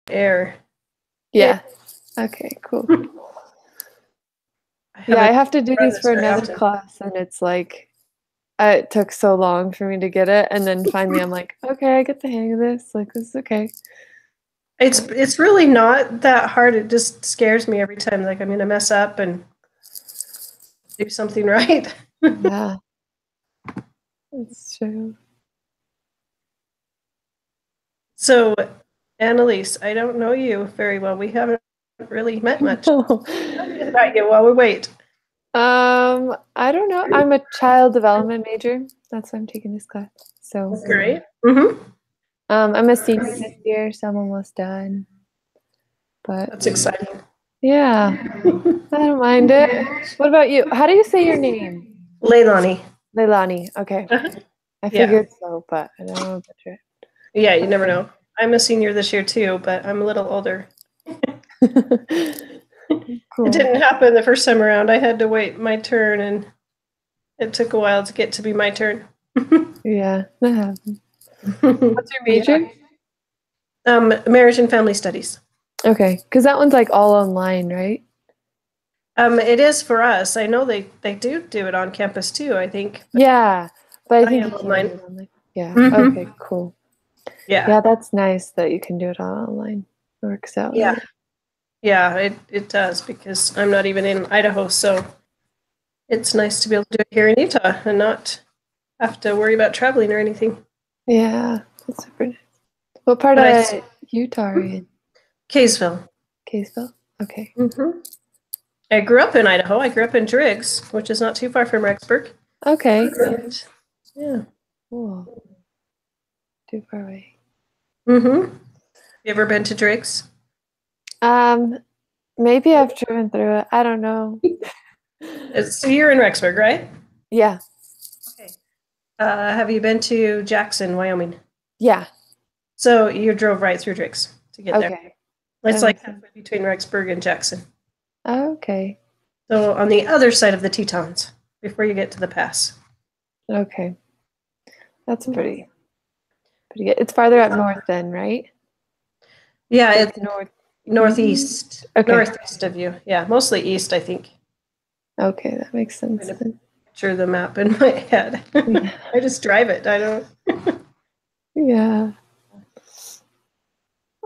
air. Yeah. Okay, cool. Yeah, I have to do these for another class, and it's like it took so long for me to get it, and then finally I'm like, okay, I get the hang of this. Like, this is okay. It's really not that hard. It just scares me every time. Like I'm gonna mess up and do something right. Yeah, that's true. So, Annalise, I don't know you very well. We haven't really met much. Tell me about you while we wait. I don't know. I'm a child development major. That's why I'm taking this class. So Great. Mm-hmm. I'm a senior this year, so I'm almost done. But That's exciting. yeah, I don't mind it. What about you? How do you say your name? Leilani. Leilani. Okay. I figured so, but I don't know about it. Yeah, you never know. I'm a senior this year too, but I'm a little older. Cool. It didn't happen the first time around. I had to wait my turn, and it took a while to get to be my turn. Yeah, that happened. What's your major? Marriage and family studies. Okay, because that one's like all online, right? It is for us. I know they do it on campus too, I think. Yeah, but I think am you can online. do it online. Yeah. Mm-hmm. Okay, cool. Yeah. Yeah, that's nice that you can do it all online. It works out. Yeah. Right? Yeah, it does, because I'm not even in Idaho, so it's nice to be able to do it here in Utah and not have to worry about traveling or anything. Yeah, that's super nice. What part of Utah are you in? Kaysville. Kaysville? Okay. Mm-hmm. I grew up in Idaho. I grew up in Driggs, which is not too far from Rexburg. Okay. And, yeah. Cool. Too far away. Mm-hmm. You ever been to Driggs? Maybe I've driven through it. I don't know. So you're in Rexburg, right? Yeah. Okay. Have you been to Jackson, Wyoming? Yeah. So you drove right through Driggs to get there. Okay. It's like halfway between Rexburg and Jackson. Okay. So on the other side of the Tetons, before you get to the pass. Okay. That's pretty good. It's farther up north then, right? Yeah, it's northeast. Okay. Northeast of you. Yeah, mostly east, I think. Okay, that makes sense. Picture the map in my head. Yeah. I just drive it. I don't. Yeah.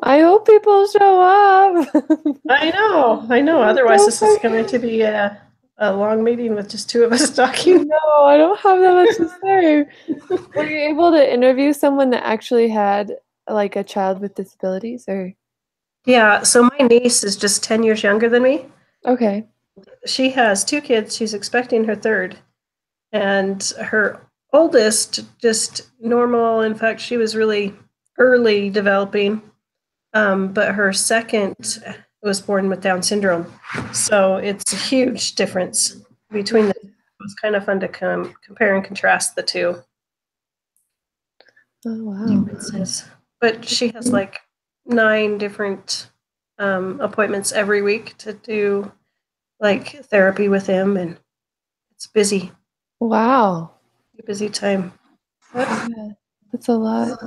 I hope people show up. I know. Otherwise, this is going to be a long meeting with just two of us talking. No, I don't have that much to say. Were you able to interview someone that actually had like a child with disabilities, or? Yeah, so my niece is just 10 years younger than me. Okay. She has 2 kids. She's expecting her third. And her oldest, just normal. In fact, she was really early developing. But her second was born with Down syndrome. So it's a huge difference between them. It was kind of fun to compare and contrast the two. Oh, wow. But she has like 9 different appointments every week to do like therapy with him, and it's busy. Wow. Busy time. Yeah, that's a lot.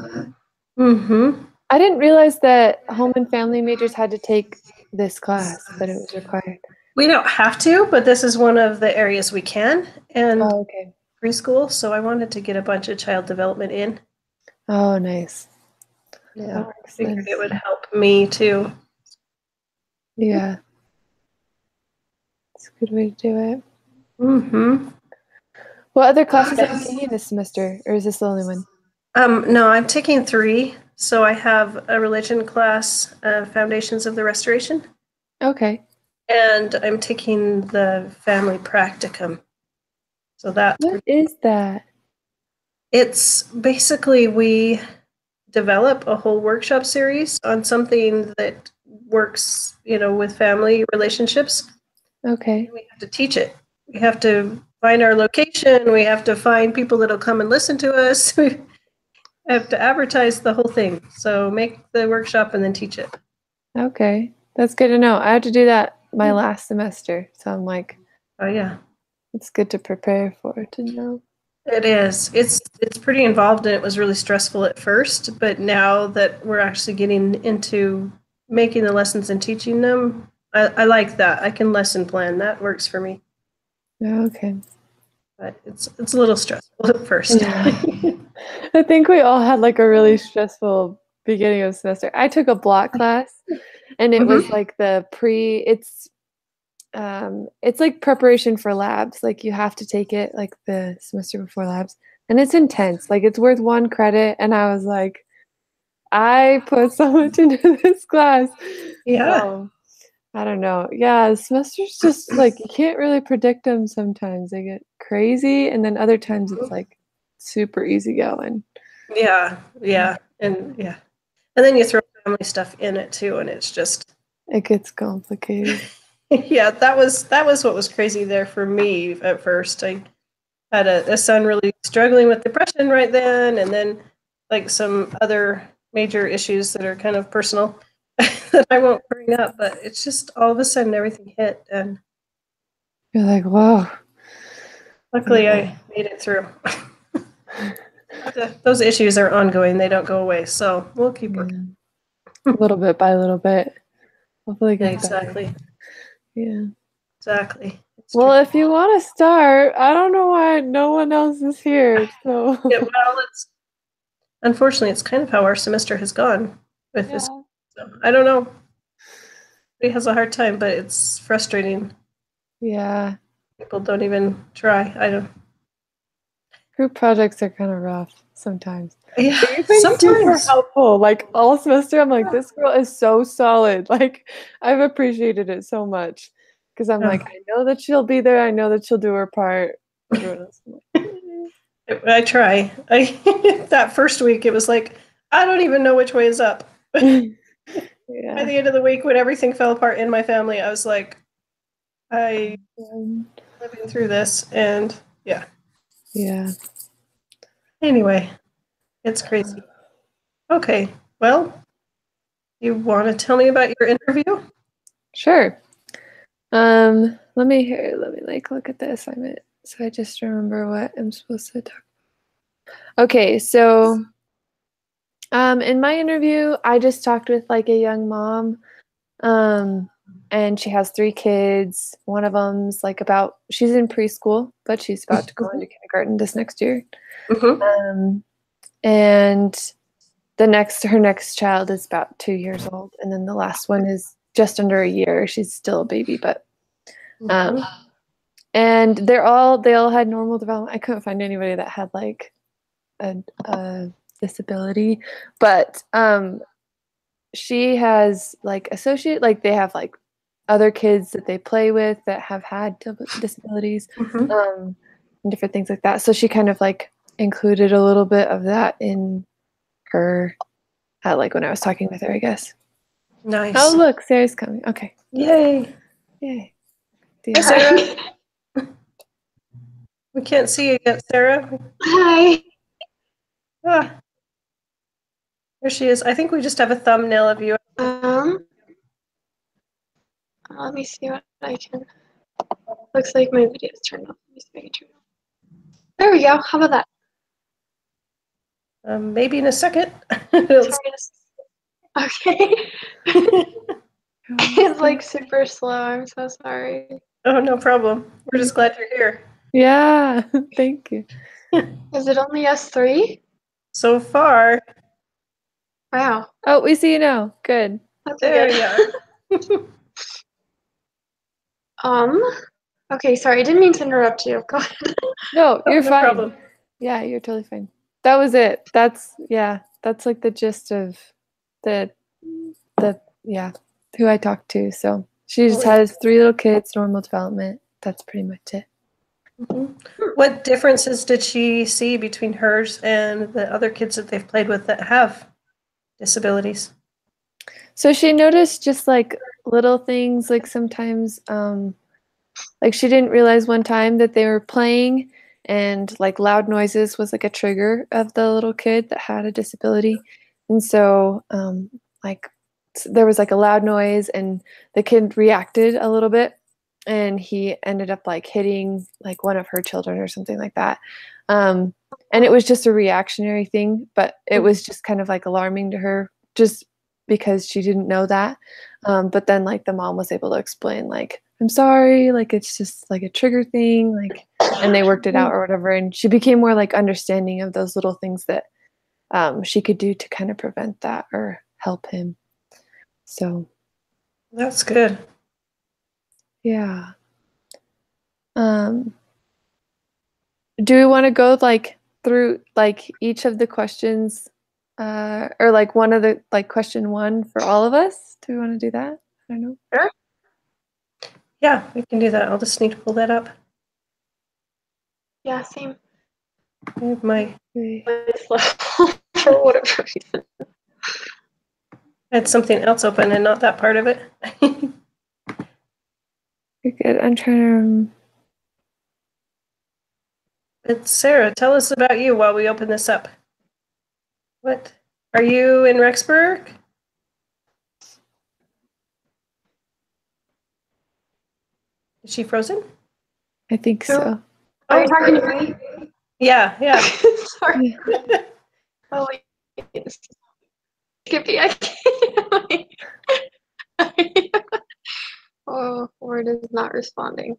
Mm-hmm. I didn't realize that home and family majors had to take this class, but it was required. We don't have to, but this is one of the areas we can. And okay. Preschool, so I wanted to get a bunch of child development in. Oh, nice. Yeah, I figured it would help me too. Yeah. It's a good way to do it. Mm-hmm. What other classes are you taking this semester, or is this the only one? No, I'm taking 3. So I have a religion class, Foundations of the Restoration. Okay. And I'm taking the family practicum. So what is that? It's basically we develop a whole workshop series on something that works, with family relationships. Okay. We have to teach it. We have to find our location. We have to find people that'll come and listen to us. We have to advertise the whole thing. So make the workshop and then teach it. Okay. That's good to know. I had to do that my last semester. So I'm like, oh yeah. It's good to prepare for, to know. It is. It's pretty involved, and it was really stressful at first, but now that we're actually getting into making the lessons and teaching them, I like that. I can lesson plan. That works for me. Yeah, okay. But it's a little stressful at first. Yeah. I think we all had like a really stressful beginning of semester. I took a block class and it was like it's like preparation for labs. Like you have to take it like the semester before labs. And it's intense. Like it's worth 1 credit. And I was like, I put so much into this class. Yeah. So I don't know. Yeah, semesters just like you can't really predict them sometimes. They get crazy and then other times it's like super easy going. Yeah. And then you throw family stuff in it too, and it's just It gets complicated. yeah, that was what was crazy there for me at first. I had a son really struggling with depression right then, and then like some other major issues that are kind of personal that I won't bring up, but it's just all of a sudden everything hit, and You're like, whoa. luckily I made it through. Those issues are ongoing; they don't go away, so we'll keep working. Little bit by little bit. Hopefully it gets Exactly. better. Yeah. Exactly. It's Well, tricky. if you want to start, I don't know why no one else is here. So Yeah, well, unfortunately it's kind of how our semester has gone with this. So I don't know. He has a hard time, but it's frustrating. Yeah. People don't even try. I don't. Group projects are kind of rough sometimes. Yeah, But you've been super sometimes. helpful. Like all semester, I'm like, this girl is so solid. Like I've appreciated it so much. Because I'm like, I know that she'll be there. I know that she'll do her part. Everyone else, I'm like, I try. That first week, it was like I don't even know which way is up. yeah. By the end of the week, when everything fell apart in my family, I was like, I living through this, and yeah. Yeah. Anyway, it's crazy. Okay, well, you want to tell me about your interview? Sure. Let me like look at the assignment so I just remember what I'm supposed to talk about. Okay, so in my interview, I just talked with like a young mom. And she has 3 kids. One of them's like she's in preschool, but she's about to go into kindergarten this next year. And her next child is about 2 years old, and then the last one is just under a year. She's still a baby, but and they all had normal development. I couldn't find anybody that had like a disability, but she has like they have like other kids that they play with that have had disabilities, and different things like that. So she kind of like included a little bit of that in her, like when I was talking with her, I guess. Nice. Oh, look, Sarah's coming. Okay. Yay. Yay. Hi, Sarah. We can't see you yet, Sarah. Hi. Ah, there she is. I think we just have a thumbnail of you. Let me see what I can. Looks like my video's turned off. Let me see if I can turn it off. There we go. How about that? Maybe in a second. Okay. It's like super slow. I'm so sorry. Oh, no problem. We're just glad you're here. Yeah, thank you. Is it only us 3? So far. Wow. Oh, we see you now. Good. That's there good. you are. Okay, sorry. I didn't mean to interrupt you. Go ahead. No, you're fine. Problem. Yeah, you're totally fine. That was it. That's like the gist of the who I talked to. So she just has 3 little kids, normal development. That's pretty much it. What differences did she see between hers and the other kids that they've played with that have disabilities? So she noticed just like little things, like sometimes like she didn't realize one time that they were playing and like loud noises was like a trigger of the little kid that had a disability. And so like there was like a loud noise and the kid reacted a little bit and he ended up like hitting like one of her children or something like that. And it was just a reactionary thing, but it was just kind of like alarming to her, just because she didn't know that. But then like the mom was able to explain like, I'm sorry, like it's just like a trigger thing, like, and they worked it out or whatever. And she became more like understanding of those little things that she could do to kind of prevent that or help him. So That's good. yeah. Do we want to go like through like each of the questions or like one of the like question one for all of us? Do we want to do that? I don't know. Sure. Yeah, we can do that. I'll just need to pull that up. Yeah, same. I have my It's slow for whatever reason. I had something else open and not that part of it. You're good. I'm trying to. But Sarah, tell us about you while we open this up. What? Are you in Rexburg? Is she frozen? I think so. Are you talking to me? Yeah, yeah. Sorry. Oh, wait. Skippy, I can't. Oh, Word is not responding.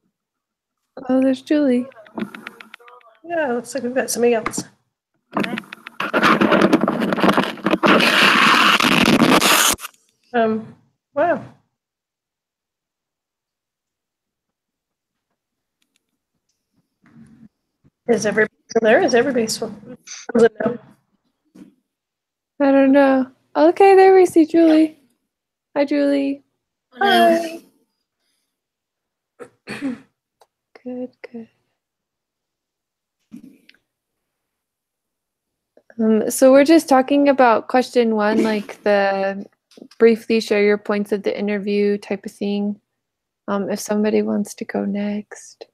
Oh, there's Julie. Yeah, looks like we've got somebody else. Wow. Is everybody still there? Is everybody frozen now? I don't know. Okay, there we see Julie. Hi, Julie. Hi. Good, good. So we're just talking about question one, like the briefly share your points of the interview type of thing. If somebody wants to go next.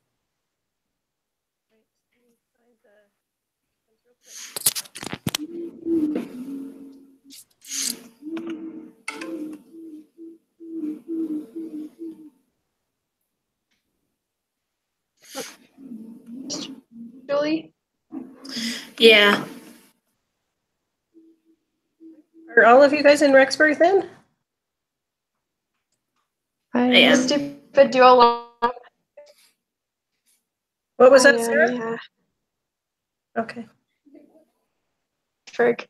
Julie? Yeah. Are all of you guys in Rexburg then? I am. Stupid duo long. What was I that, am, Sarah? yeah. Okay. Frig.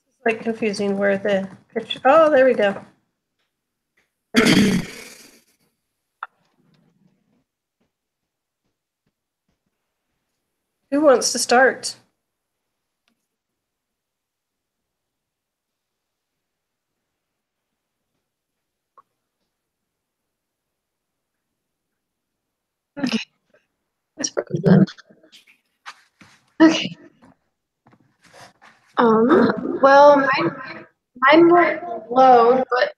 It's like confusing where the picture. Oh, there we go. Who wants to start? Okay. It's frozen. Okay. Well, mine were low, but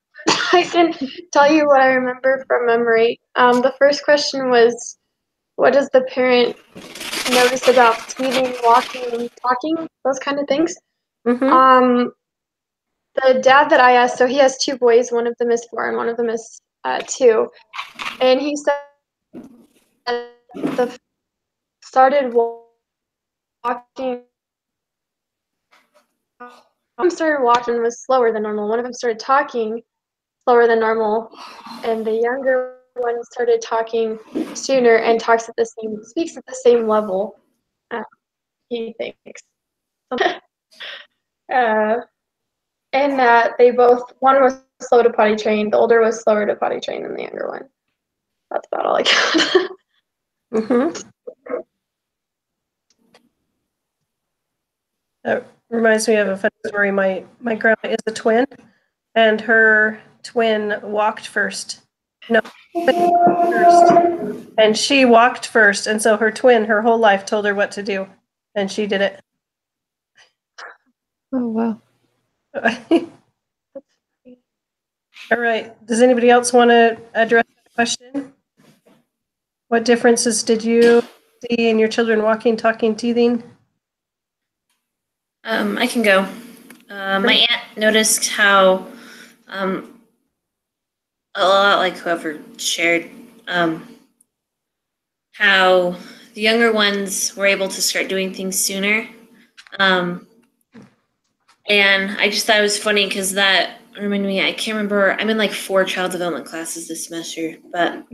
I can tell you what I remember from memory. The first question was, what does the parent notice about teething, walking, talking, those kind of things? Mm-hmm. The dad that I asked, so he has two boys, one of them is 4 and one of them is 2, and he said the started walking. One of them started walking was slower than normal. One of them started talking slower than normal, and the younger one started talking sooner and speaks at the same level. He thinks, and that one was slow to potty train. The older was slower to potty train than the younger one. That's about all I got. Mm-hmm. That reminds me of a funny story. My grandma is a twin, and her twin walked first. No, first. And she walked first, and so her twin, her whole life, told her what to do, and she did it. Oh, wow. All right. Does anybody else want to address the question? What differences did you see in your children walking, talking, teething? I can go. My aunt noticed how a lot like whoever shared, how the younger ones were able to start doing things sooner. And I just thought it was funny because that reminded me, I can't remember, I'm in like 4 child development classes this semester, but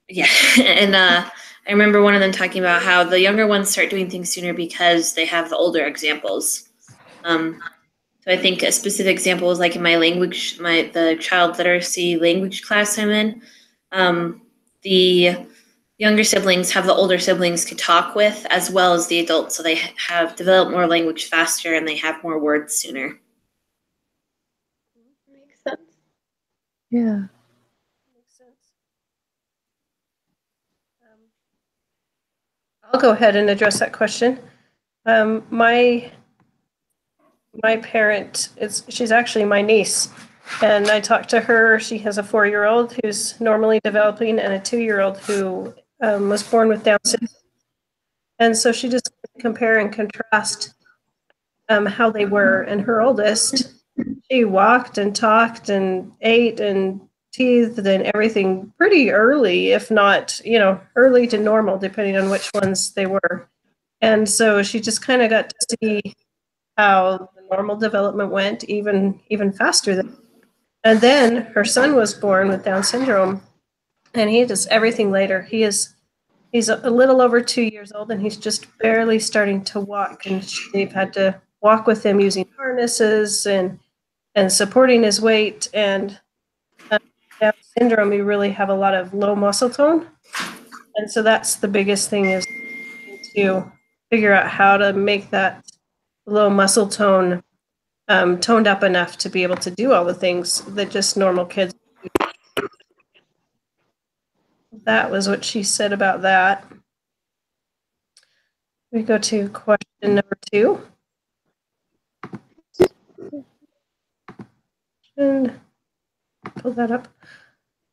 yeah. And I remember one of them talking about how the younger ones start doing things sooner because they have the older examples. So I think a specific example is like in my language, the child literacy language class I'm in, the younger siblings have the older siblings to talk with as well as the adults. So they have developed more language faster and they have more words sooner. Makes sense. Yeah. Makes sense. I'll go ahead and address that question. My parent, she's actually my niece, and I talked to her. She has a 4-year-old who's normally developing and a 2-year-old who was born with Down syndrome. And so she just compare and contrast how they were. And her oldest, she walked and talked and ate and teethed and everything pretty early, if not, early to normal, depending on which ones they were. And so she just kind of got to see how the normal development went even faster than. And then her son was born with Down syndrome, and he does everything later. He's a little over 2 years old, and he's just barely starting to walk. And they've had to walk with him using harnesses and supporting his weight. And Down syndrome, you really have a lot of low muscle tone, and so that's the biggest thing, is to figure out how to make that low muscle tone toned up enough to be able to do all the things that just normal kids do. That was what she said about that. We go to question number 2. And pull that up.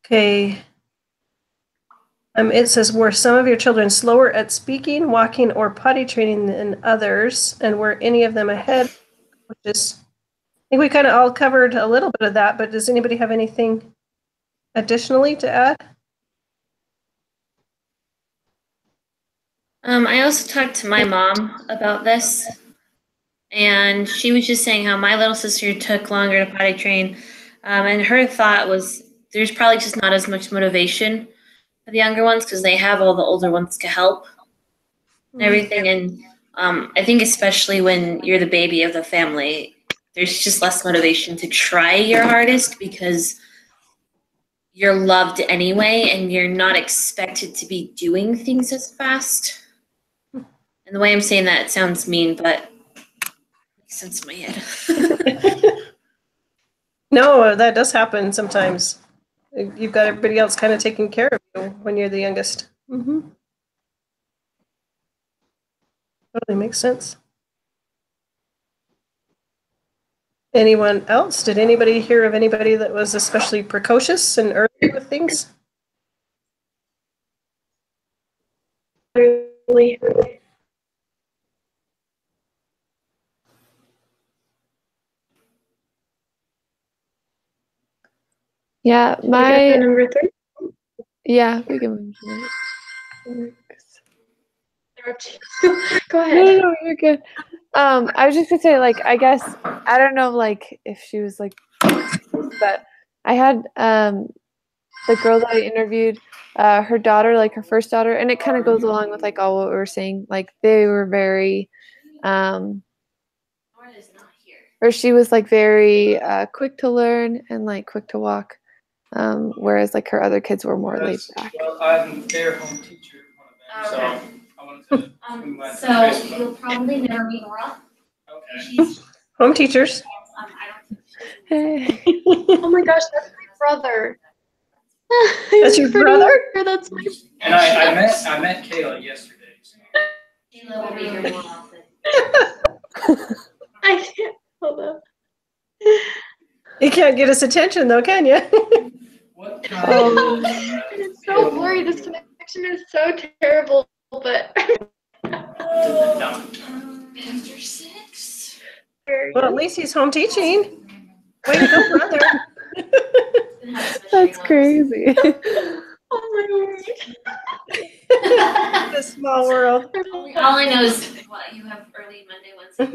Okay. It says, were some of your children slower at speaking, walking, or potty training than others? And were any of them ahead? Which is, I think we kind of all covered a little bit of that, but does anybody have anything additionally to add? I also talked to my mom about this, and she was just saying how my little sister took longer to potty train, and her thought was there's probably just not as much motivation for the younger ones because they have all the older ones to help and everything. And I think especially when you're the baby of the family, there's just less motivation to try your hardest because you're loved anyway and you're not expected to be doing things as fast. And the way I'm saying that, it sounds mean, but it makes sense in my head. No, that does happen sometimes. You've got everybody else kind of taking care of you when you're the youngest. Mm-hmm. Totally makes sense. Anyone else? Did anybody hear of anybody that was especially precocious and early with things? Really. Yeah, Number 3. Yeah, we can move to it. Go ahead. No, you're good. I was just gonna say, like, I guess I don't know, like, if she was like, but I had the girl that I interviewed, her daughter, like her first daughter, and it kind of goes along with like all what we were saying. Like they were very, or she was like very quick to learn and like quick to walk, whereas like her other kids were more laid back. Well, I'm their home teacher, one of them, Okay. so I wanted to. So you'll probably never meet Nora. Okay. She's Home teachers. Hey. Oh my gosh, that's my brother. That's your brother? That's my And I met Kayla yesterday. So. Kayla will be here more often. I can't hold up. You can't get his attention though, can you? What It's so blurry. This connection is so terrible, but After 6. Well, at least he's home teaching. Way to go, brother. That's crazy. Oh The small world. All I know is what you have early Monday, Wednesday.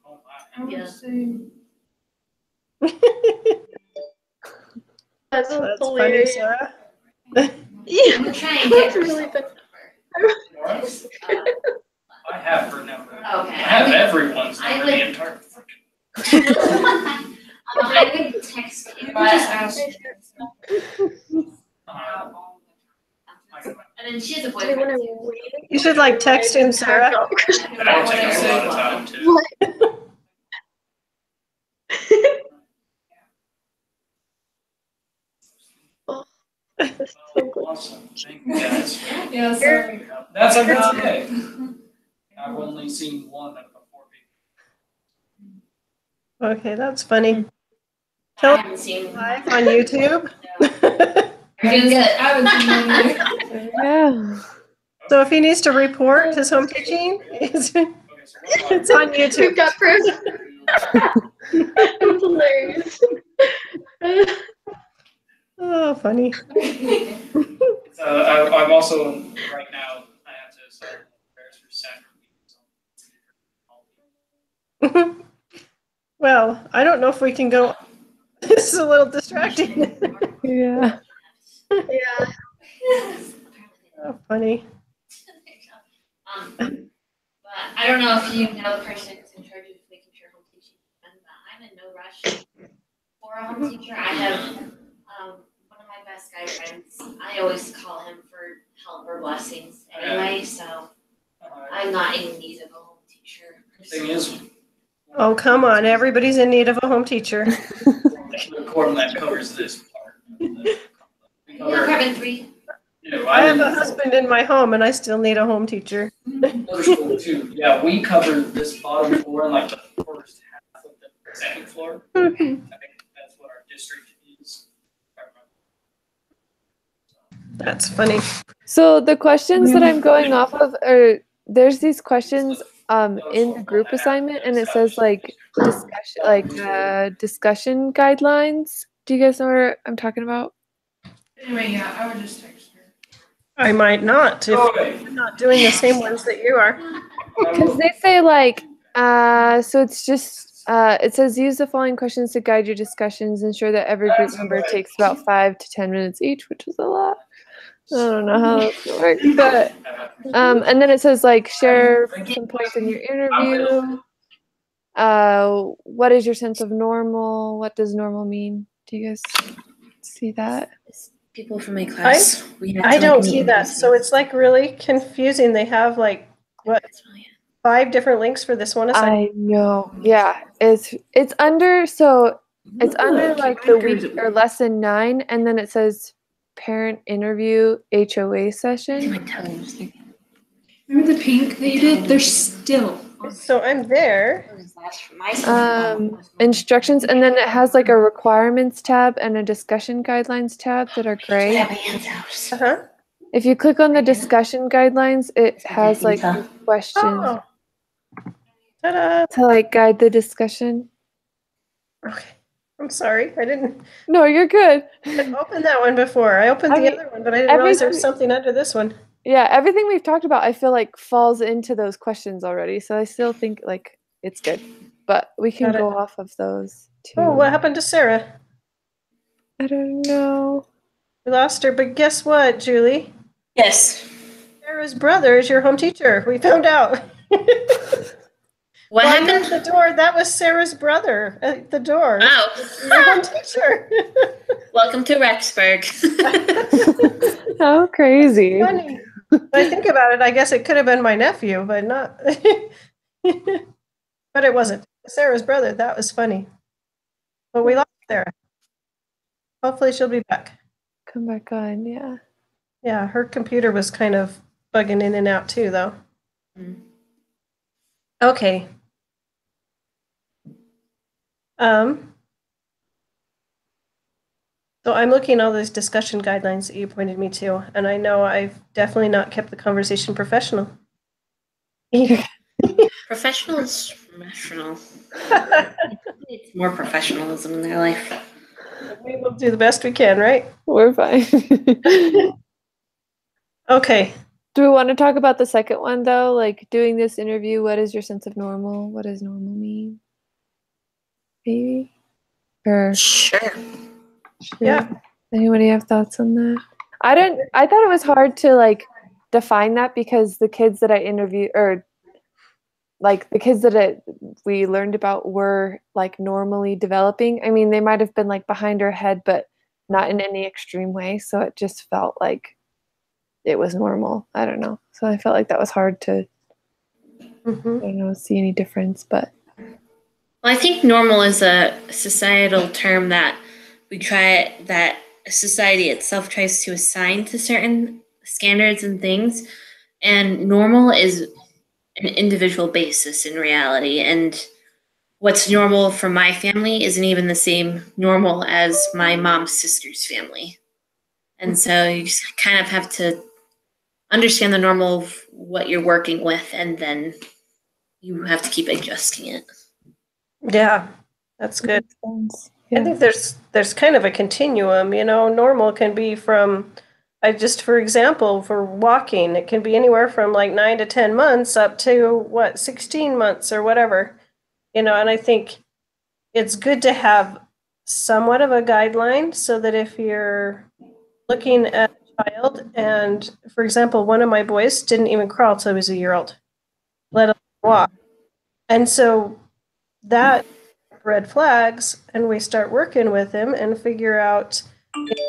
Oh, I would Yeah. say That's Oh, that's funny, hilarious. Sarah. Yeah, We'll try and get that's really funny. what? I have her number. I Okay. have everyone's I number, would- the entire freaking. I would text you, but, just ask. and then she has a Do you want boyfriend. to wait? You should like text him, Sarah. That would take a lot of time too. What? That's so good. Awesome, thank you guys. Yeah, sorry. That's okay. I've only seen one of the 4 people. Okay, that's funny. I haven't seen. Live on YouTube. You're doing good. I haven't seen that either. Yeah. So if he needs to report his home teaching, it's Okay, so it's on We've YouTube. got proof. That's hilarious. Oh, funny. I'm also, right now, I have to start prayers for Saturday. Well, I don't know if we can go. This is a little distracting. Yeah. Yeah. Oh, funny. But I don't know if you know the person who's in charge of making sure home teaching is done, but I'm in no rush for a home teacher. I have one of my best guy friends. I always call him for help or blessings anyway, so I'm not in need of a home teacher. Thing is, Oh, come on. Everybody's in need of a home teacher. the quorum that covers this part. We Yeah, cover- carbon 3. you know, I have a husband in my home and I still need a home teacher. Middle school too. Yeah, we cover this bottom floor and like the first half of the second floor. I think that's what our district is. That's funny. So the questions that I'm going off of are there's these questions in the group assignment and it says like discussion guidelines. Do you guys know what I'm talking about? Anyway, yeah, I would just text her. I might not if Okay. I'm not doing the same ones that you are. Because they say like so it's just it says use the following questions to guide your discussions. Ensure that every group That's member right. takes about 5 to 10 minutes each, which is a lot. I don't know how that's gonna work, but and then it says like share some points in your interview. What is your sense of normal? What does normal mean? Do you guys see that? People from my class. I don't see that. So it's like really confusing. They have like what 5 different links for this one assignment. I know. Yeah, it's under like the week or lesson 9, and then it says parent interview HOA session. Remember the pink that you did? They're still. So I'm there. Instructions, and then it has like a requirements tab and a discussion guidelines tab that are gray. Uh-huh. If you click on the discussion guidelines, it has like these questions Oh. Ta-da. to like guide the discussion. Okay. I'm sorry. I didn't No, you're good. open that one before. I opened I the mean, other one, but I didn't realize there was everything- something under this one. Yeah, everything we've talked about, I feel like falls into those questions already. So I still think like it's good, but we can Got it. go off of those too. Oh, what happened to Sarah? I don't know. We lost her, but guess what, Julie? Yes. Sarah's brother is your home teacher. We found out. What Well, I knocked happened? the door. That was Sarah's brother at the door. Your Oh. home teacher. Welcome to Rexburg. How crazy. Funny. When I think about it, I guess it could have been my nephew, but not. But it wasn't. Sarah's brother. That was funny. But we lost Sarah. Hopefully she'll be back. Come back on, yeah. Yeah, her computer was kind of bugging in and out too, though. Mm. Okay. So I'm looking at all those discussion guidelines that you pointed me to, and I know I've definitely not kept the conversation professional. Professional is professional. It's more professionalism in their life. we will do the best we can, right? We're fine. Okay. Do we want to talk about the second one though? Like doing this interview, what is your sense of normal? What does normal mean? Maybe? Or Sure. Yeah. Anybody have thoughts on that? I thought it was hard to like define that because the kids that I interviewed or like the kids that we learned about were like normally developing. I mean, they might have been like behind our head, but not in any extreme way. So it just felt like it was normal. I don't know. So I felt like that was hard to, I don't know, see any difference. But Well, I think normal is a societal term that that society itself tries to assign to certain standards and things. And normal is an individual basis in reality. And what's normal for my family isn't even the same normal as my mom's sister's family. And so you just kind of have to understand the normal of what you're working with, and then you have to keep adjusting it. Yeah, that's good. yeah. I think there's kind of a continuum, normal can be from, for example, for walking, it can be anywhere from like 9 to 10 months up to 16 months or whatever, and I think it's good to have somewhat of a guideline so that if you're looking at a child and, for example, one of my boys didn't even crawl till he was a year old, let alone walk. And so that red flags, and we start working with him and figure out if he's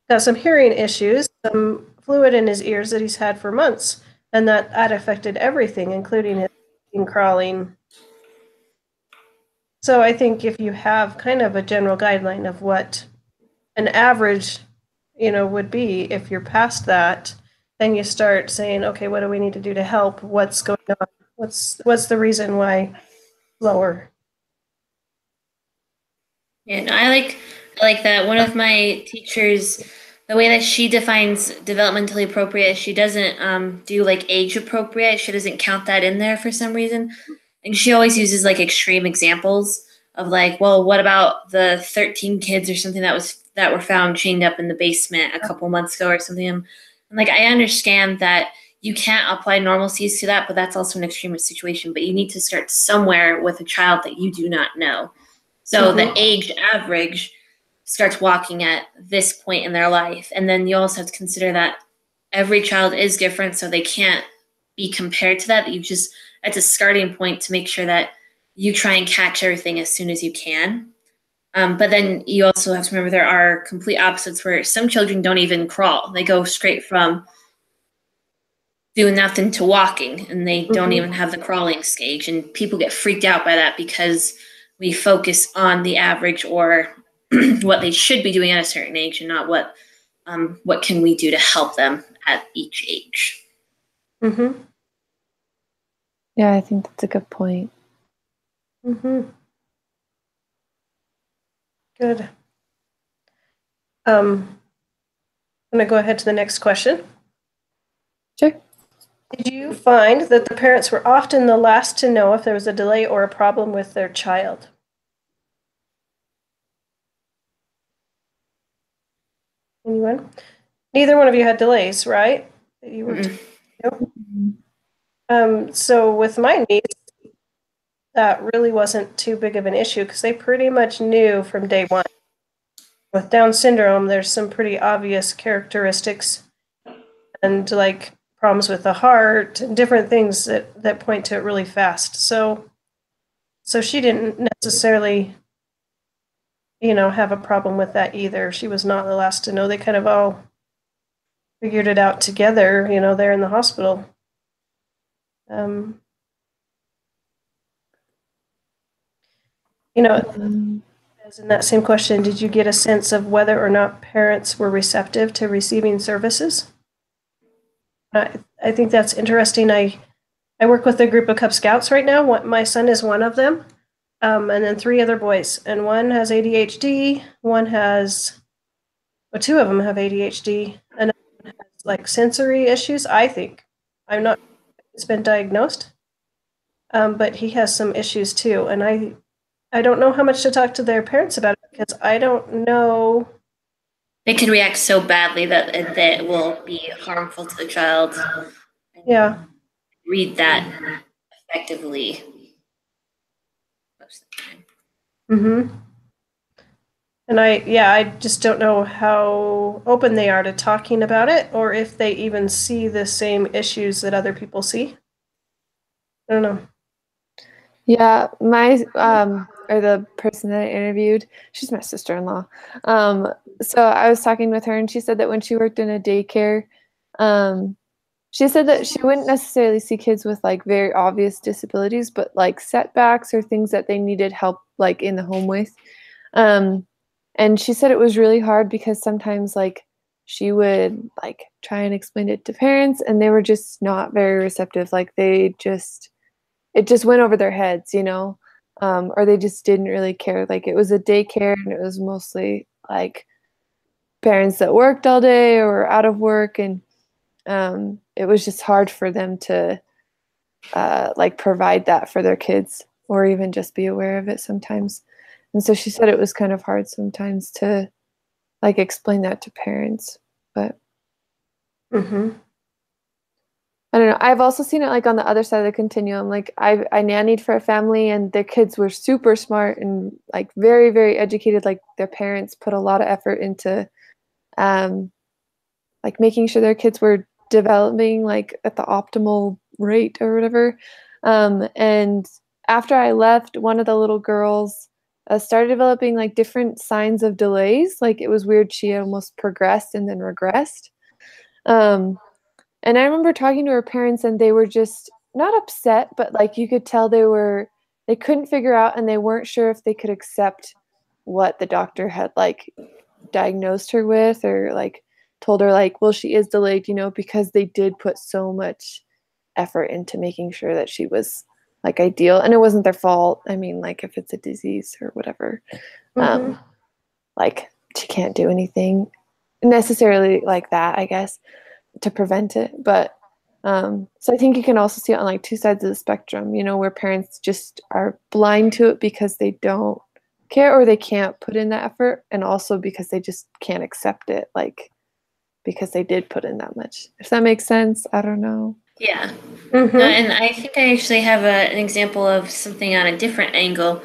got some hearing issues, some fluid in his ears that he's had for months, and that affected everything, including his crawling. So I think if you have kind of a general guideline of what an average, would be, if you're past that, then you start saying, okay, what do we need to do to help? What's going on? What's the reason why lower? Yeah, no, I like that. One of my teachers, the way that she defines developmentally appropriate, she doesn't do like age appropriate. She doesn't count that in there for some reason. And she always uses like extreme examples of like, well, what about the 13 kids or something that were found chained up in the basement a couple months ago or something. And like, I understand that you can't apply normalcies to that, but that's also an extreme situation. But you need to start somewhere with a child that you do not know. So the age average starts walking at this point in their life. And then you also have to consider that every child is different, so they can't be compared to that. You just, that's a starting point to make sure that you try and catch everything as soon as you can. But then you also have to remember there are complete opposites where some children don't even crawl. They go straight from doing nothing to walking, and they don't even have the crawling stage. And people get freaked out by that because we focus on the average or what they should be doing at a certain age and not what can we do to help them at each age. Yeah, I think that's a good point. Good. I'm going to go ahead to the next question. Sure. Did you find that the parents were often the last to know if there was a delay or a problem with their child? Anyone? Neither one of you had delays, right? That you were so with my niece, that really wasn't too big of an issue because they pretty much knew from day one. With Down syndrome, there's some pretty obvious characteristics and like problems with the heart and different things that point to it really fast. So she didn't necessarily, have a problem with that either. She was not the last to know. They kind of all figured it out together, there in the hospital. As in that same question, did you get a sense of whether or not parents were receptive to receiving services? I think that's interesting. I work with a group of Cub Scouts right now. My son is one of them, and then 3 other boys. And one has ADHD, two of them have ADHD, and one has like sensory issues, I think. I'm not, it's been diagnosed, but he has some issues too. And I don't know how much to talk to their parents about it because I don't know. They could react so badly that it will be harmful to the child. Yeah. Read that effectively most of the time. Mm-hmm. And I just don't know how open they are to talking about it or if they even see the same issues that other people see. I don't know. Yeah, my or the person that I interviewed, she's my sister-in-law. So I was talking with her and she said that when she worked in a daycare, she said that she wouldn't necessarily see kids with like very obvious disabilities, but like setbacks or things that they needed help like in the home with. And she said it was really hard because sometimes like she would like try and explain it to parents and they were just not very receptive. Like it just went over their heads, you know, or they just didn't really care. Like it was a daycare and it was mostly like parents that worked all day or were out of work, and it was just hard for them to like provide that for their kids or even just be aware of it sometimes. And so she said it was kind of hard sometimes to like explain that to parents, but Mm-hmm. I don't know. I've also seen it like on the other side of the continuum. Like I nannied for a family and their kids were super smart and like very, very educated. Like their parents put a lot of effort into like making sure their kids were developing like at the optimal rate or whatever. And after I left, one of the little girls started developing like different signs of delays. Like it was weird. She almost progressed and then regressed. And I remember talking to her parents and they were just not upset, but like you could tell they couldn't figure out and they weren't sure if they could accept what the doctor had like diagnosed her with or like told her like, well, she is delayed, you know, because they did put so much effort into making sure that she was like ideal, and it wasn't their fault. I mean, like if it's a disease or whatever, Mm-hmm. like she can't do anything necessarily like that, I guess, to prevent it. But so I think you can also see it on like two sides of the spectrum, you know, where parents just are blind to it because they don't care or they can't put in that effort, and also because they just can't accept it, like because they did put in that much. If that makes sense, I don't know. Yeah. Mm-hmm. And I think I actually have an example of something on a different angle.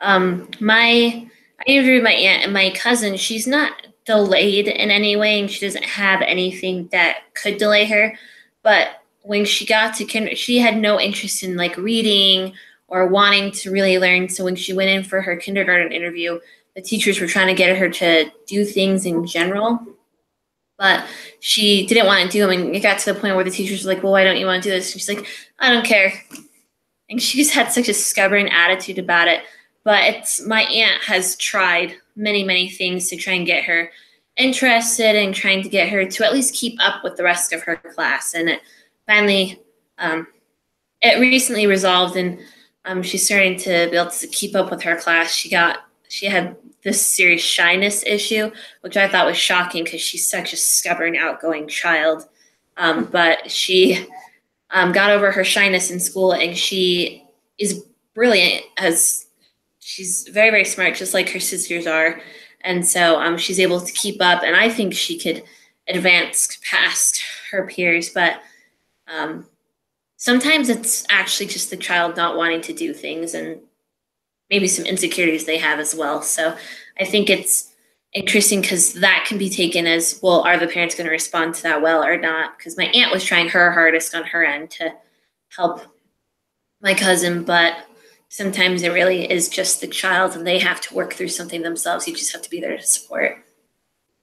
I interviewed my aunt and my cousin. She's not delayed in any way, and she doesn't have anything that could delay her. But when she got to kinder, she had no interest in like reading or wanting to really learn. So when she went in for her kindergarten interview, the teachers were trying to get her to do things in general, but she didn't want to do them. And it got to the point where the teachers were like, well, why don't you want to do this? And she's like, I don't care. And she just had such a stubborn attitude about it. But my aunt has tried many, many things to try and get her interested and trying to get her to at least keep up with the rest of her class. And it finally, it recently resolved, and she's starting to be able to keep up with her class. She had this serious shyness issue, which I thought was shocking because she's such a stubborn, outgoing child. But she got over her shyness in school, and she is brilliant. As she's very, very smart, just like her sisters are, and so she's able to keep up. And I think she could advance past her peers, but sometimes it's actually just the child not wanting to do things, and maybe some insecurities they have as well. So I think it's interesting because that can be taken as, well, are the parents going to respond to that well or not? Because my aunt was trying her hardest on her end to help my cousin, but sometimes it really is just the child and they have to work through something themselves. You just have to be there to support.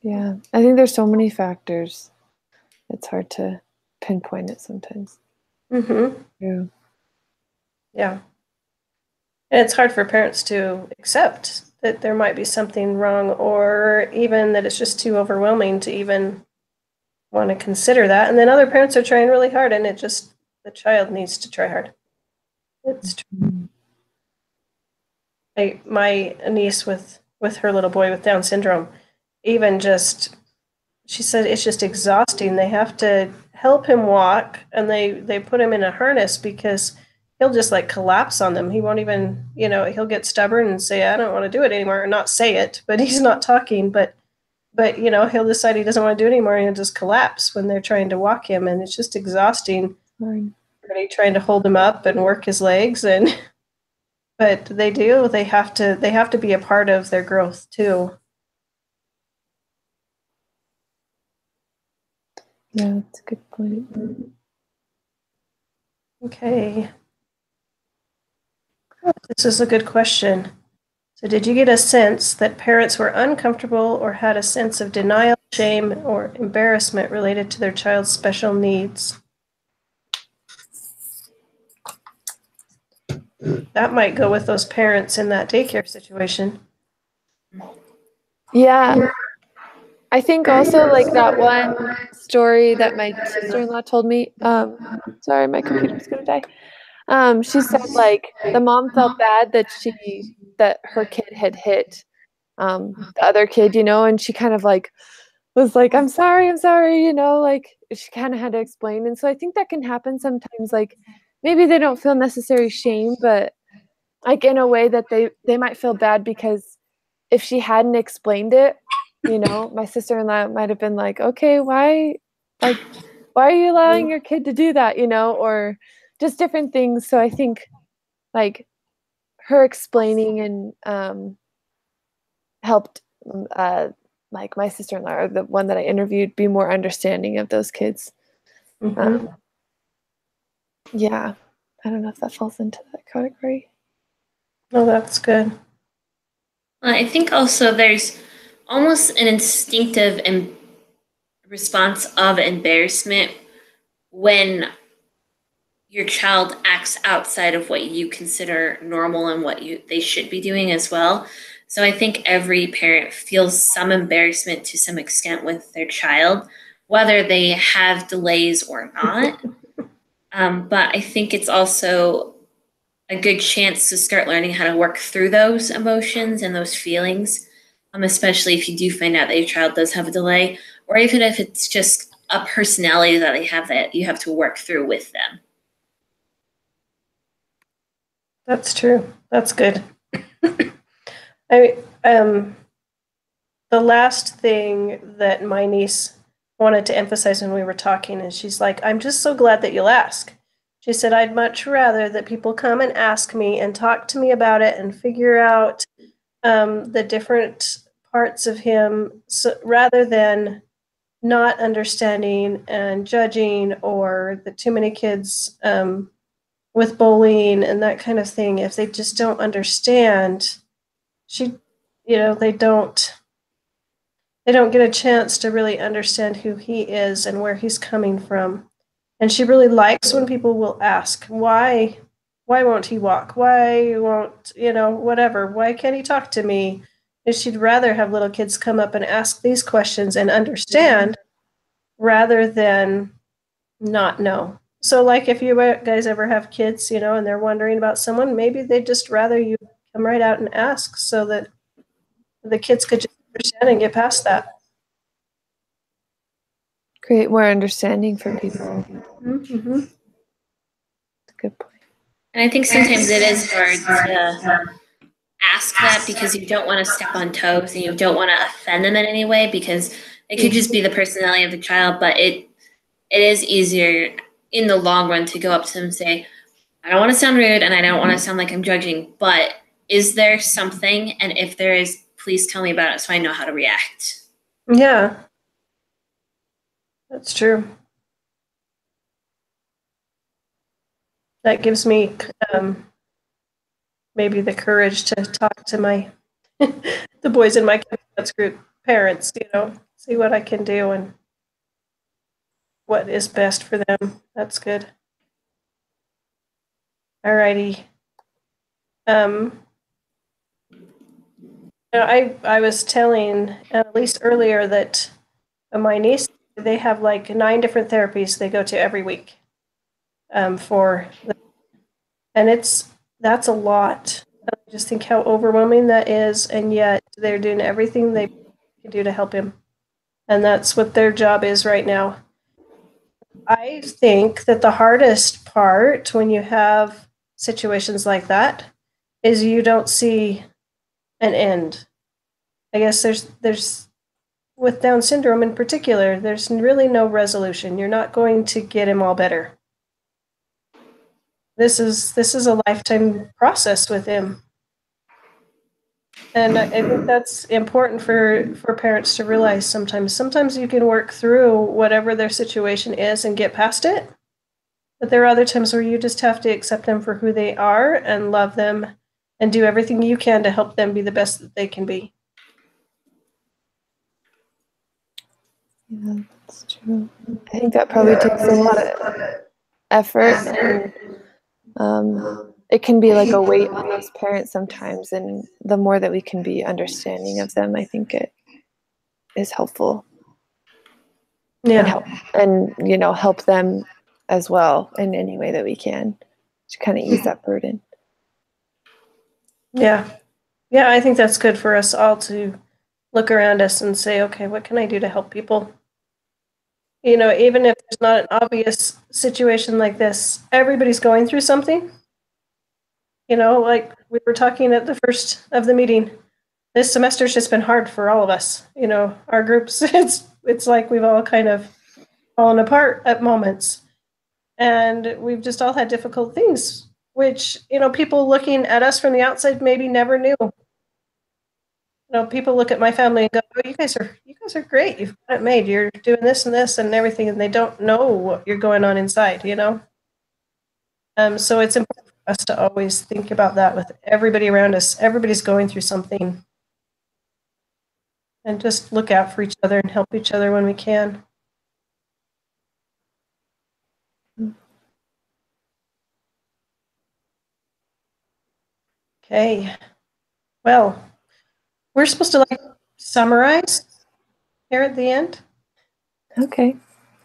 Yeah, I think there's so many factors. It's hard to pinpoint it sometimes. Mm-hmm. Yeah. Yeah. And it's hard for parents to accept that there might be something wrong or even that it's just too overwhelming to even want to consider that. And then other parents are trying really hard and the child needs to try hard. It's true. My niece with her little boy with Down syndrome, even she said it's just exhausting. They have to help him walk and they put him in a harness because he'll just like collapse on them. He won't even, he'll get stubborn and say, I don't want to do it anymore, or not say it, but he's not talking, but he'll decide he doesn't want to do it anymore, and he'll just collapse when they're trying to walk him, and it's just exhausting. Right. Everybody trying to hold him up and work his legs, but they have to be a part of their growth too. Yeah, that's a good point. Okay. This is a good question. So did you get a sense that parents were uncomfortable or had a sense of denial, shame, or embarrassment related to their child's special needs? That might go with those parents in that daycare situation. Yeah. I think also like that one story that my sister-in-law told me, sorry, my computer's gonna die. She said like the mom felt bad that her kid had hit the other kid, and she kind of like was like, I'm sorry, like she kind of had to explain. And so I think that can happen sometimes, like maybe they don't feel necessary shame, but like in a way that they might feel bad because if she hadn't explained it, my sister-in-law might have been like, okay, why are you allowing your kid to do that, or just different things. So I think like her explaining and helped like my sister-in-law, or the one that I interviewed, be more understanding of those kids. Mm-hmm. Yeah, I don't know if that falls into that category. Oh, that's good. I think also there's almost an instinctive response of embarrassment when your child acts outside of what you consider normal and what they should be doing as well. So I think every parent feels some embarrassment to some extent with their child, whether they have delays or not. But I think it's also a good chance to start learning how to work through those emotions and those feelings, especially if you do find out that your child does have a delay, or even if it's just a personality that they have that you have to work through with them. That's true. That's good. The last thing that my niece wanted to emphasize when we were talking is she's like, I'm just so glad that you'll ask. She said, I'd much rather that people come and ask me and talk to me about it and figure out the different parts of him, rather than not understanding and judging, or the too many kids with bullying and that kind of thing. If they just don't understand, they don't get a chance to really understand who he is and where he's coming from. And she really likes when people will ask, why won't he walk? Why won't, whatever, why can't he talk to me? And she'd rather have little kids come up and ask these questions and understand, rather than not know. So like if you guys ever have kids, and they're wondering about someone, maybe they'd just rather you come right out and ask, so that the kids could just understand and get past that. Create more understanding for people. Mm-hmm. That's a good point. And I think sometimes it is hard to ask that because you don't want to step on toes and you don't want to offend them in any way, because it could just be the personality of the child, but it is easier in the long run to go up to them and say, I don't want to sound rude and I don't want to sound like I'm judging, but is there something? And if there is, please tell me about it so I know how to react. Yeah, that's true. That gives me maybe the courage to talk to my the boys in my kids group parents, see what I can do and what is best for them. That's good. Alrighty. I was telling Elise earlier that my niece, they have like 9 different therapies they go to every week and that's a lot. I just think how overwhelming that is, and yet they're doing everything they can do to help him, and that's what their job is right now. I think that the hardest part when you have situations like that is you don't see an end. I guess there's with Down syndrome in particular, there's really no resolution. You're not going to get him all better. This is a lifetime process with him. And I think that's important for parents to realize sometimes. Sometimes you can work through whatever their situation is and get past it. But there are other times where you just have to accept them for who they are and love them and do everything you can to help them be the best that they can be. Yeah, that's true. I think that probably takes a lot of effort, and it can be like a weight on those parents sometimes. And the more that we can be understanding of them, I think it is helpful. Yeah. And help them as well in any way that we can to kind of ease that burden. Yeah. Yeah, I think that's good for us all to look around us and say, okay, what can I do to help people? Even if there's not an obvious situation like this, everybody's going through something. Like we were talking at the first of the meeting, this semester's just been hard for all of us. Our groups, it's like we've all kind of fallen apart at moments. And we've just all had difficult things, which, people looking at us from the outside maybe never knew. People look at my family and go, "Oh, you guys are great. You've got it made. You're doing this and everything," and they don't know what you're going on inside. So it's important for us to always think about that with everybody around us. Everybody's going through something, and just look out for each other and help each other when we can. Okay. Well, we're supposed to summarize here at the end. Okay.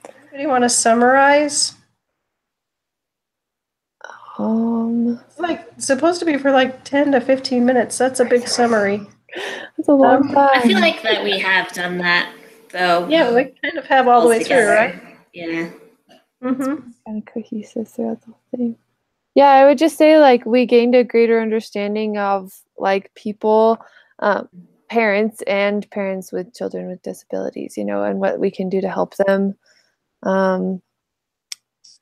Anybody want to summarize? It's supposed to be for 10 to 15 minutes. That's a big summary. That's a long time. I feel like that we have done that, though. Yeah, we kind of have all the way through, right? Yeah. Mm-hmm. Kind of cohesive throughout the whole thing. Yeah, I would just say we gained a greater understanding of people, parents and parents with children with disabilities, and what we can do to help them, and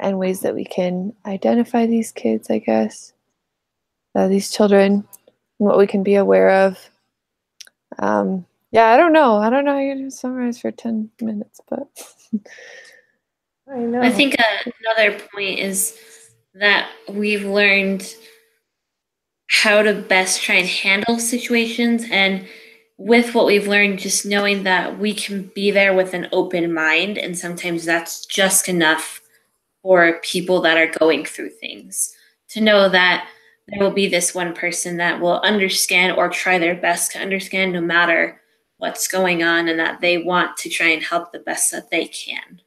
ways that we can identify these kids, I guess, these children, and what we can be aware of. Yeah, I don't know how you're going to summarize for 10 minutes, but I know. I think another point is that we've learned how to best try and handle situations, and with what we've learned, just knowing that we can be there with an open mind, and sometimes that's just enough for people that are going through things, to know that there will be this one person that will understand or try their best to understand no matter what's going on, and that they want to try and help the best that they can.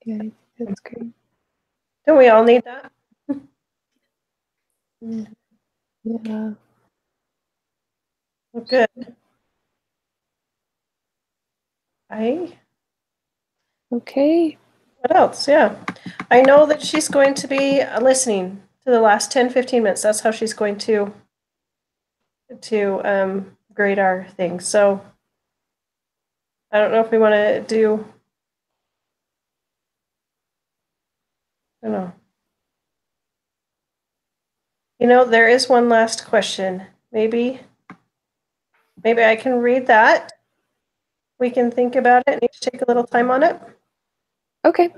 yeah, that's great. Don't we all need that? Yeah. Well, good. Okay. What else? Yeah. I know that she's going to be listening to the last 10, 15 minutes. That's how she's going to grade our thing. So I don't know if we want to do, I don't know. There is one last question. Maybe I can read that. We can think about it and each take a little time on it. Okay.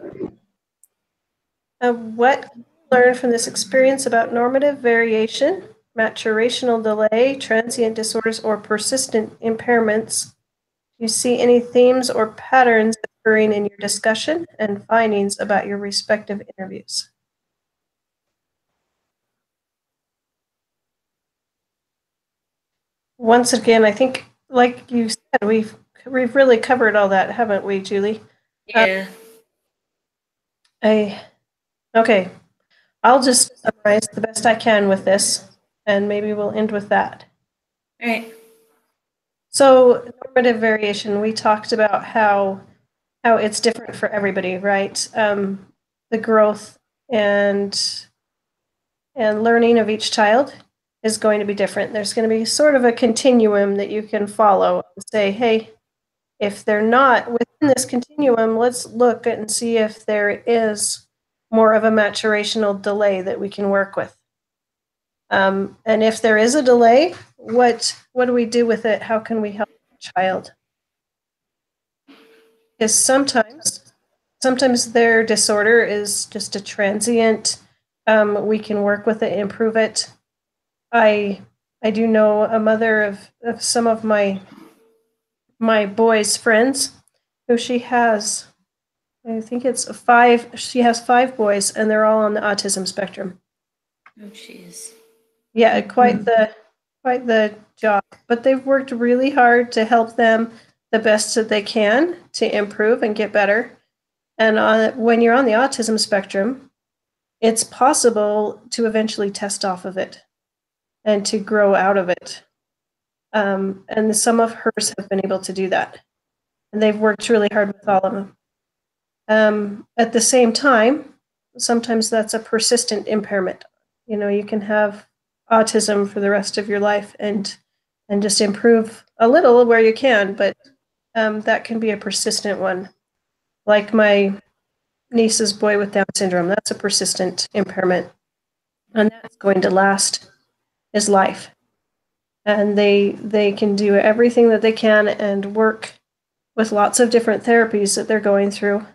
What you learned from this experience about normative variation, maturational delay, transient disorders, or persistent impairments? Do you see any themes or patterns occurring in your discussion and findings about your respective interviews? Once again, I think, like you said, we've really covered all that, haven't we, Julie? Yeah. Okay. I'll just summarize the best I can with this, and maybe we'll end with that. All right. So normative variation, we talked about how it's different for everybody, right? The growth and learning of each child is going to be different. There's going to be sort of a continuum that you can follow and say, hey, if they're not within this continuum, let's look and see if there is more of a maturational delay that we can work with. And if there is a delay, what do we do with it? How can we help the child? Because sometimes their disorder is just a transient. We can work with it, improve it. I do know a mother of some of my boys' friends who she has, I think it's 5, she has 5 boys and they're all on the autism spectrum. Oh, jeez. Yeah, quite the job. But they've worked really hard to help them the best that they can to improve and get better. And when you're on the autism spectrum, it's possible to eventually test off of it and to grow out of it. And some of hers have been able to do that. And they've worked really hard with all of them. At the same time, sometimes that's a persistent impairment. You know, you can have autism for the rest of your life and just improve a little where you can, but that can be a persistent one. Like my niece's boy with Down syndrome, that's a persistent impairment. And that's going to last his life. And they can do everything that they can and work with lots of different therapies that they're going through.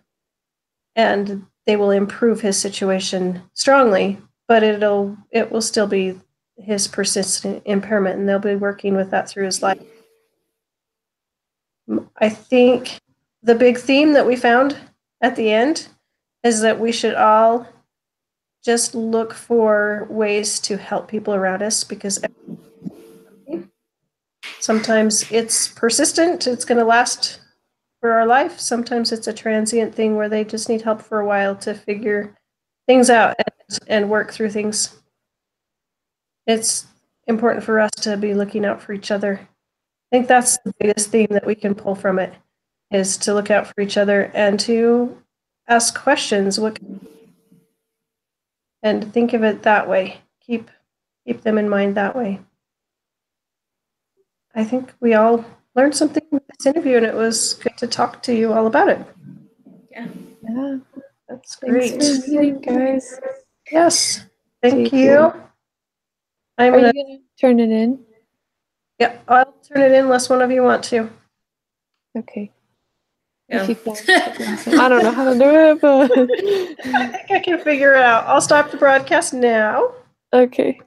And they will improve his situation strongly, but it will still be his persistent impairment, and they'll be working with that through his life. I think the big theme that we found at the end is that we should all just look for ways to help people around us, because sometimes it's persistent, it's going to last for our life. Sometimes it's a transient thing where they just need help for a while to figure things out and work through things. It's important for us to be looking out for each other. I think that's the biggest theme that we can pull from it, is to look out for each other and to ask questions. And think of it that way. Keep them in mind that way. I think we all learned something with this interview, and it was good to talk to you all about it. Yeah. Yeah. That's great. Thanks for listening, guys. Yes. Thank Thank you. you. I'm Are gonna. you gonna turn it in? Yeah, I'll turn it in unless one of you want to. Okay. Go. If you can. that'd be awesome. I don't know how to do it, but I think I can figure it out. I'll stop the broadcast now. okay.